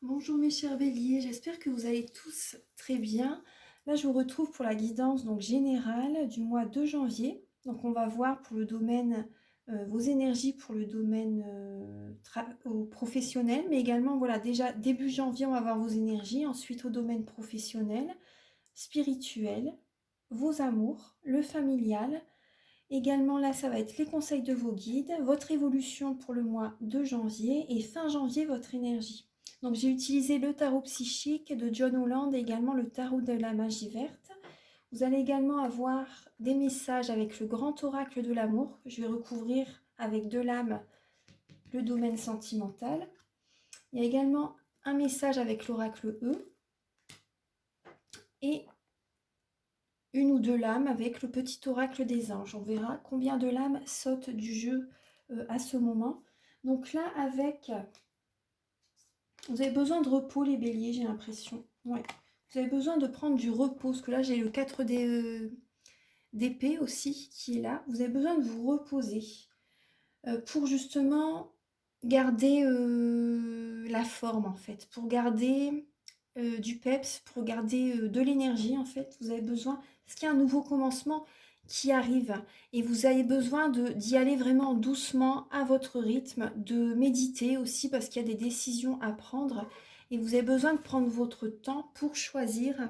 Bonjour mes chers béliers, j'espère que vous allez tous très bien. Là, je vous retrouve pour la guidance donc générale du mois de janvier. Donc, on va voir pour le domaine, vos énergies pour le domaine professionnel, mais également, voilà, déjà début janvier, on va voir vos énergies. Ensuite, au domaine professionnel, spirituel, vos amours, le familial. Également, là, ça va être les conseils de vos guides, votre évolution pour le mois de janvier et fin janvier, votre énergie. Donc, j'ai utilisé le tarot psychique de John Holland et également le tarot de la magie verte. Vous allez également avoir des messages avec le grand oracle de l'amour. Je vais recouvrir avec de l'âme le domaine sentimental. Il y a également un message avec l'oracle E et une ou deux lames avec le petit oracle des anges. On verra combien de lames sautent du jeu à ce moment. Donc là, vous avez besoin de repos, les béliers, j'ai l'impression. Ouais. Vous avez besoin de prendre du repos, parce que là, j'ai le 4 d'épée aussi qui est là. Vous avez besoin de vous reposer pour justement garder la forme, en fait. Pour garder du peps, pour garder de l'énergie, en fait. Vous avez besoin, parce qu'il y a un nouveau commencement qui arrive et vous avez besoin d'y aller vraiment doucement à votre rythme, de méditer aussi parce qu'il y a des décisions à prendre et vous avez besoin de prendre votre temps pour choisir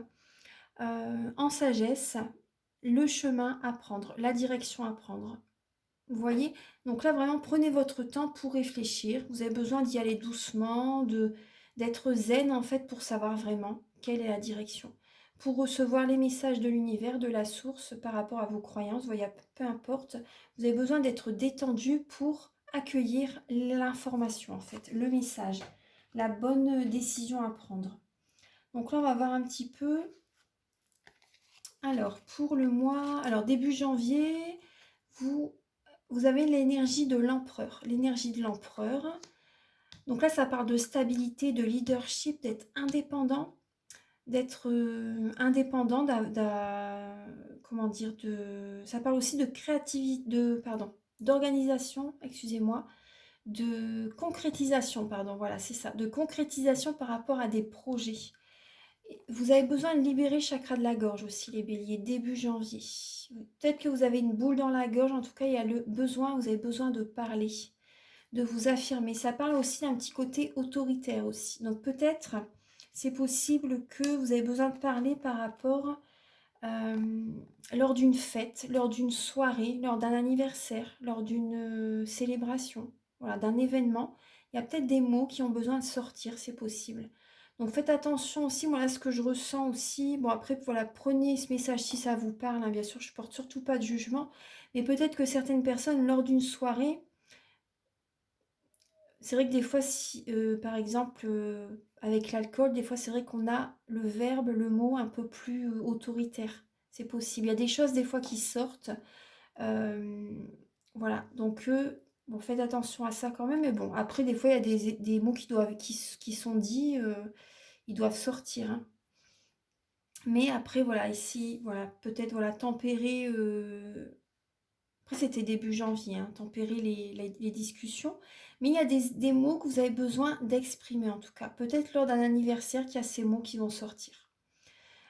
en sagesse le chemin à prendre, la direction à prendre. Vous voyez? Donc là, vraiment, prenez votre temps pour réfléchir. Vous avez besoin d'y aller doucement, d'être zen, en fait, pour savoir vraiment quelle est la direction. Pour recevoir les messages de l'univers, de la source, par rapport à vos croyances, voyez, peu importe, vous avez besoin d'être détendu pour accueillir l'information, en fait, le message, la bonne décision à prendre. Donc là, on va voir un petit peu. Alors, pour le mois, alors début janvier, vous vous avez l'énergie de l'empereur. L'énergie de l'empereur. Donc là, ça parle de stabilité, de leadership, d'être indépendant, comment dire, ça parle aussi de créativité, d'organisation, excusez-moi, de concrétisation, pardon, voilà, c'est ça, de concrétisation par rapport à des projets. Vous avez besoin de libérer le chakra de la gorge aussi, les béliers, début janvier. Peut-être que vous avez une boule dans la gorge, en tout cas, il y a le besoin, vous avez besoin de parler, de vous affirmer. Ça parle aussi d'un petit côté autoritaire aussi. Donc peut-être, c'est possible que vous avez besoin de parler par rapport lors d'une fête, lors d'une soirée, lors d'un anniversaire, lors d'une célébration, voilà, d'un événement. Il y a peut-être des mots qui ont besoin de sortir, c'est possible. Donc faites attention aussi, moi là ce que je ressens aussi, bon après voilà, prenez ce message si ça vous parle, hein, bien sûr je porte surtout pas de jugement, mais peut-être que certaines personnes lors d'une soirée, c'est vrai que des fois, si, par exemple, avec l'alcool, des fois, c'est vrai qu'on a le verbe, le mot un peu plus autoritaire. C'est possible. Il y a des choses, des fois, qui sortent. Euh, voilà. Donc, bon, faites attention à ça quand même. Mais bon, après, des fois, il y a des mots qui sont dits, ils doivent sortir, hein. Mais après, voilà, ici, voilà, peut-être, voilà, tempérer. Après, c'était début janvier, hein, tempérer les discussions. Mais il y a des mots que vous avez besoin d'exprimer en tout cas. Peut-être lors d'un anniversaire qu'il y a ces mots qui vont sortir.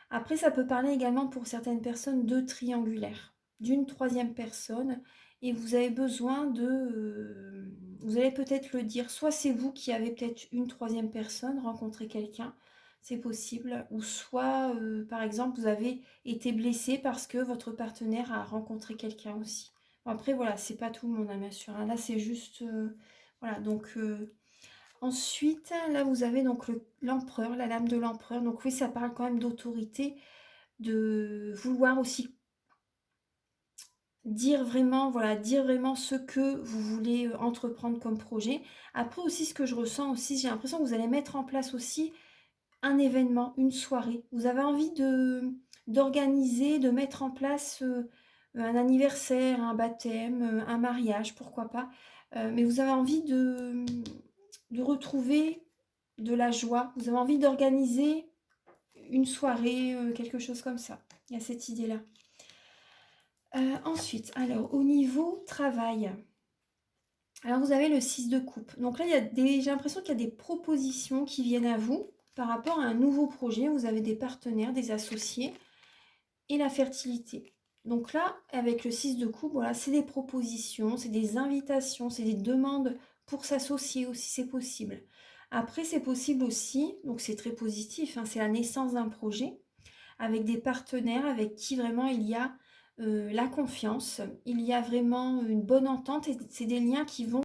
Après, ça peut parler également pour certaines personnes de triangulaire, d'une troisième personne. Et vous avez besoin vous allez peut-être le dire, soit c'est vous qui avez peut-être une troisième personne, rencontré quelqu'un, c'est possible. Ou soit, par exemple, vous avez été blessé parce que votre partenaire a rencontré quelqu'un aussi. Bon, après, voilà, c'est pas tout le monde, hein, bien sûr, hein. Là, c'est juste... voilà, donc... ensuite, là, vous avez donc l'empereur, la lame de l'empereur. Donc oui, ça parle quand même d'autorité, de vouloir aussi dire vraiment, voilà, dire vraiment ce que vous voulez entreprendre comme projet. Après aussi, ce que je ressens aussi, j'ai l'impression que vous allez mettre en place aussi un événement, une soirée. Vous avez envie d'organiser, de mettre en place un anniversaire, un baptême, un mariage, pourquoi pas. Mais vous avez envie de retrouver de la joie. Vous avez envie d'organiser une soirée, quelque chose comme ça. Il y a cette idée-là. Ensuite, alors au niveau travail, Alors vous avez le 6 de coupe. Donc là, il y a des j'ai l'impression qu'il y a des propositions qui viennent à vous par rapport à un nouveau projet. Vous avez des partenaires, des associés et la fertilité. Donc là, avec le 6 de coupe, voilà, c'est des propositions, c'est des invitations, c'est des demandes pour s'associer aussi, c'est possible. Après, c'est possible aussi, donc c'est très positif, hein, c'est la naissance d'un projet avec des partenaires avec qui vraiment il y a la confiance, il y a vraiment une bonne entente et c'est des liens qui vont